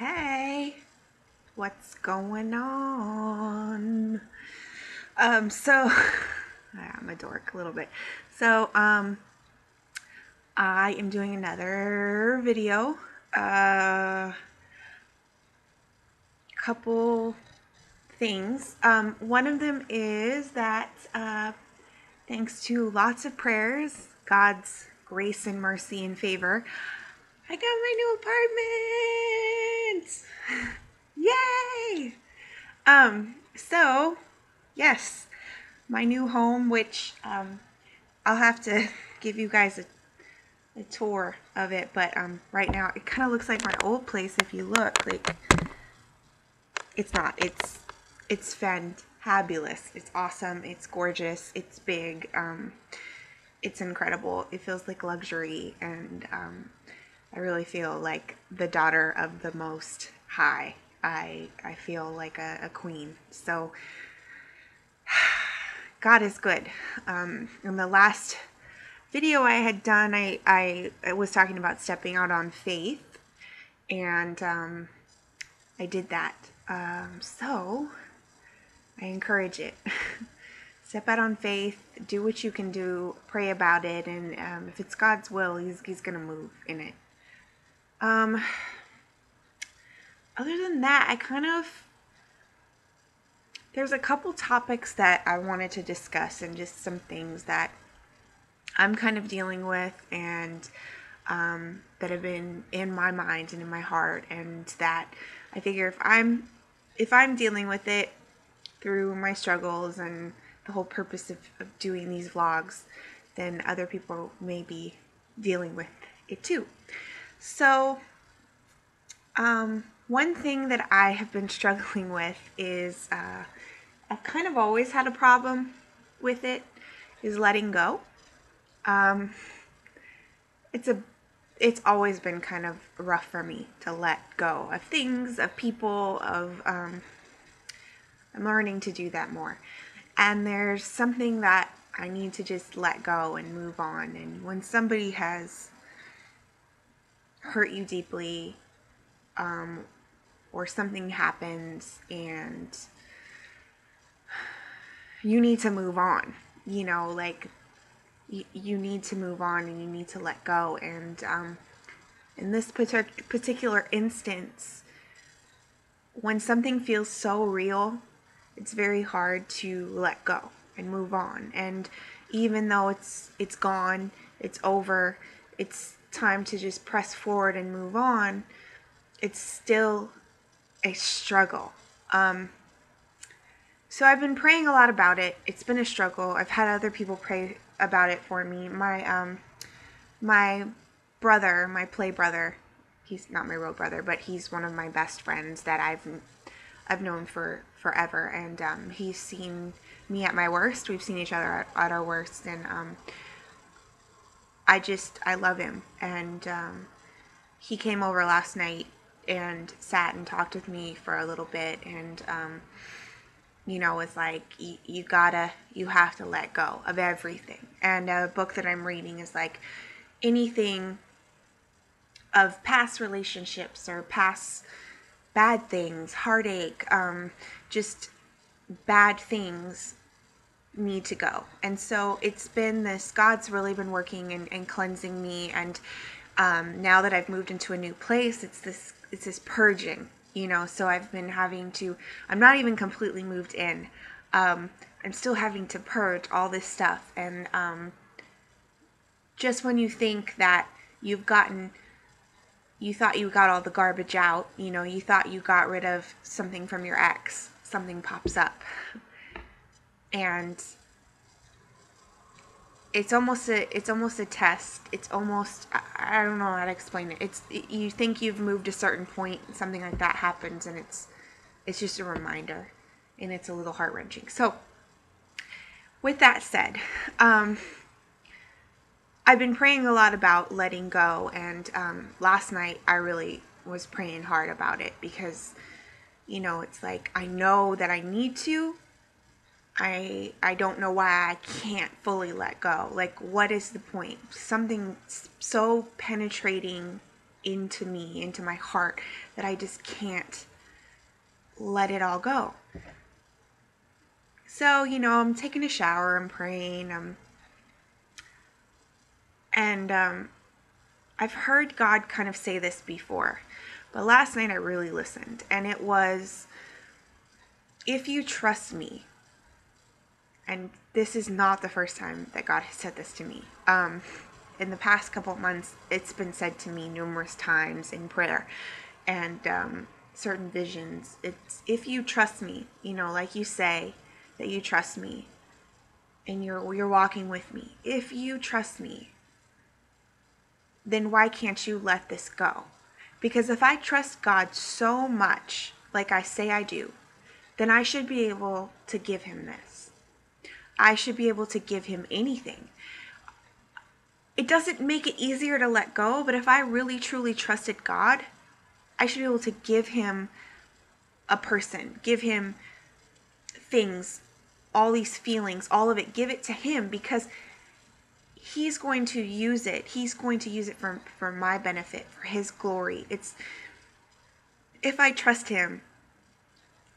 Hey, what's going on? I'm a dork a little bit. I am doing another video. Couple things. One of them is that thanks to lots of prayers, God's grace and mercy and favor, I got my new apartment! Yay! So, yes, my new home, which I'll have to give you guys a tour of it, but right now it kind of looks like my old place. If you look, like, it's not. It's fantabulous. It's awesome. It's gorgeous. It's big. It's incredible. It feels like luxury, and I really feel like the daughter of the Most High. I feel like a queen. So God is good. In the last video I had done, I was talking about stepping out on faith, and I did that. So I encourage it. Step out on faith, do what you can do, pray about it, and if it's God's will, he's going to move in it. Other than that, there's a couple topics that I wanted to discuss, and just some things that I'm kind of dealing with, and that have been in my mind and in my heart, and that I figure if I'm dealing with it through my struggles and the whole purpose of doing these vlogs, then other people may be dealing with it too. So one thing that I have been struggling with is I've kind of always had a problem with it, is letting go. It's always been kind of rough for me to let go of things, of people, I'm learning to do that more. And there's something that I need to just let go and move on. And when somebody has hurt you deeply, or something happens and you need to move on, like you need to move on and you need to let go. And in this particular instance, when something feels so real, it's very hard to let go and move on. And even though it's gone, it's over, it's time to just press forward and move on, it's still a struggle. So I've been praying a lot about it. It's been a struggle. I've had other people pray about it for me. My brother, my play brother, he's not my real brother, but he's one of my best friends that I've known for forever, and he's seen me at my worst. We've seen each other at our worst, and I love him. And he came over last night and sat and talked with me for a little bit, and it's like you have to let go of everything. And a book that I'm reading is like anything of past relationships or past bad things, heartache, just bad things need to go. And so it's been this, God's really been working and cleansing me. And now that I've moved into a new place, it's this purging, so I've been having to, I'm not even completely moved in. I'm still having to purge all this stuff. And just when you think that you thought you got all the garbage out, you thought you got rid of something from your ex, something pops up. And it's almost a test. It's almost, I don't know how to explain it. You think you've moved a certain point, something like that happens, and it's just a reminder, and it's a little heart-wrenching. So with that said, I've been praying a lot about letting go, and last night I really was praying hard about it, because it's like I know that I need to. I don't know why I can't fully let go. Like, what is the point? Something so penetrating into me, into my heart, that I just can't let it all go. So, I'm taking a shower, I'm praying, and I've heard God kind of say this before, but last night I really listened, and it was, if you trust me, and this is not the first time that God has said this to me. In the past couple of months, it's been said to me numerous times in prayer and certain visions. It's, if you trust me, like you say that you trust me, and you're walking with me. If you trust me, then why can't you let this go? Because if I trust God so much, like I say I do, then I should be able to give him this. I should be able to give him anything. It doesn't make it easier to let go, but if I really truly trusted God, I should be able to give him a person, give him things, all these feelings, all of it, give it to him, because he's going to use it. He's going to use it for my benefit, for his glory. It's, if I trust him,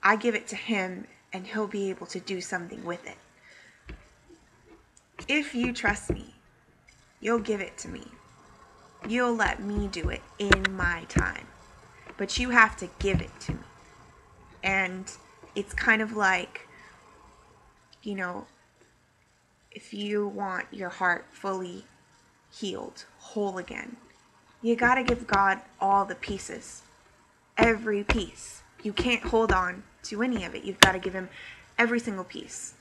I give it to him and he'll be able to do something with it. If you trust me, you'll give it to me. You'll let me do it in my time. But you have to give it to me. And it's kind of like, if you want your heart fully healed, whole again, you got to give God all the pieces. Every piece. You can't hold on to any of it. You've got to give him every single piece.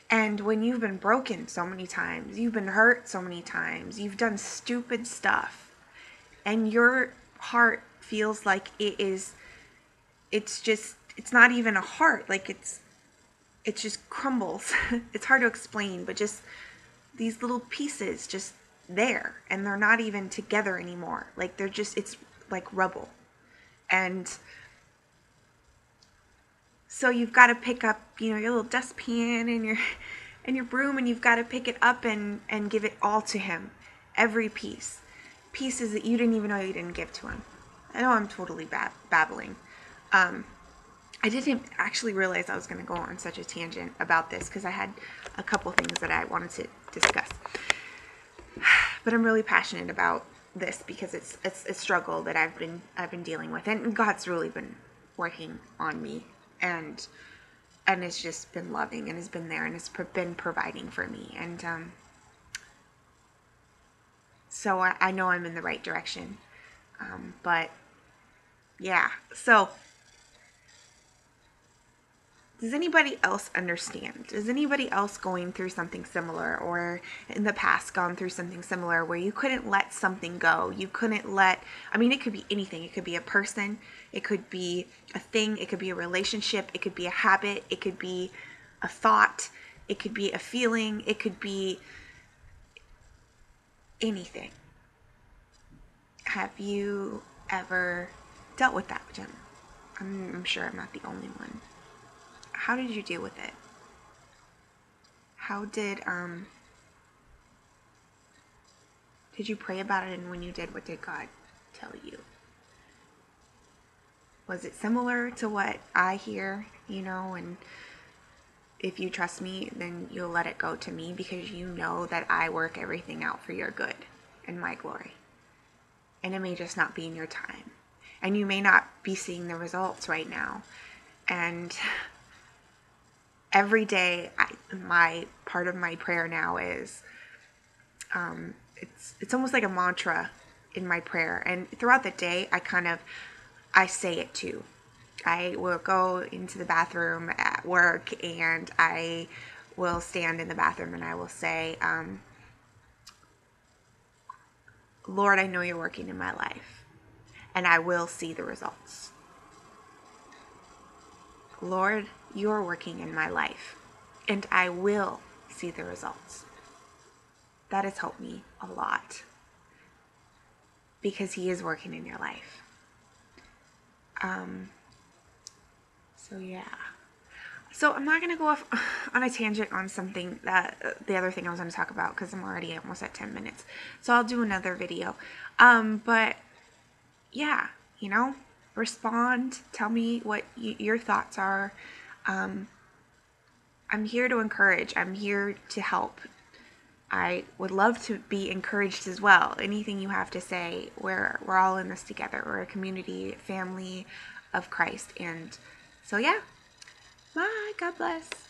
And when you've been broken so many times, you've been hurt so many times, you've done stupid stuff, and your heart feels like it's not even a heart, like it just crumbles. It's hard to explain, but just these little pieces just there, and they're not even together anymore. Like it's like rubble. And so you've got to pick up, your little dustpan and your broom, and you've got to pick it up and give it all to him. Every piece. Pieces that you didn't even know you didn't give to him. I know I'm totally babbling. I didn't actually realize I was going to go on such a tangent about this, because I had a couple things that I wanted to discuss. But I'm really passionate about this because it's a struggle that I've been dealing with, and God's really been working on me, and it's just been loving, and has been there, and has been providing for me, and so I know I'm in the right direction, but yeah. So does anybody else understand? Is anybody else going through something similar, or in the past gone through something similar where you couldn't let something go? You couldn't it could be anything. It could be a person. It could be a thing. It could be a relationship. It could be a habit. It could be a thought. It could be a feeling. It could be anything. Have you ever dealt with that, Jim? I'm sure I'm not the only one. How did you deal with it? How did you pray about it, and when you did, what did God tell you? Was it similar to what I hear, and if you trust me, then you'll let it go to me, because you know that I work everything out for your good and my glory. And it may just not be in your time. And you may not be seeing the results right now. And every day, my part of my prayer now is, it's almost like a mantra in my prayer. And throughout the day, I say it too. I will go into the bathroom at work, and I will stand in the bathroom, and I will say, Lord, I know you're working in my life, and I will see the results. Lord, you're working in my life, and I will see the results. That has helped me a lot, because he is working in your life. So yeah. So I'm not going to go off on a tangent on something that the other thing I was going to talk about, because I'm already almost at 10 minutes. So I'll do another video. But yeah, respond. Tell me what your thoughts are. I'm here to encourage. I'm here to help. I would love to be encouraged as well. Anything you have to say, we're all in this together. We're a community, family of Christ. And so yeah, bye. God bless.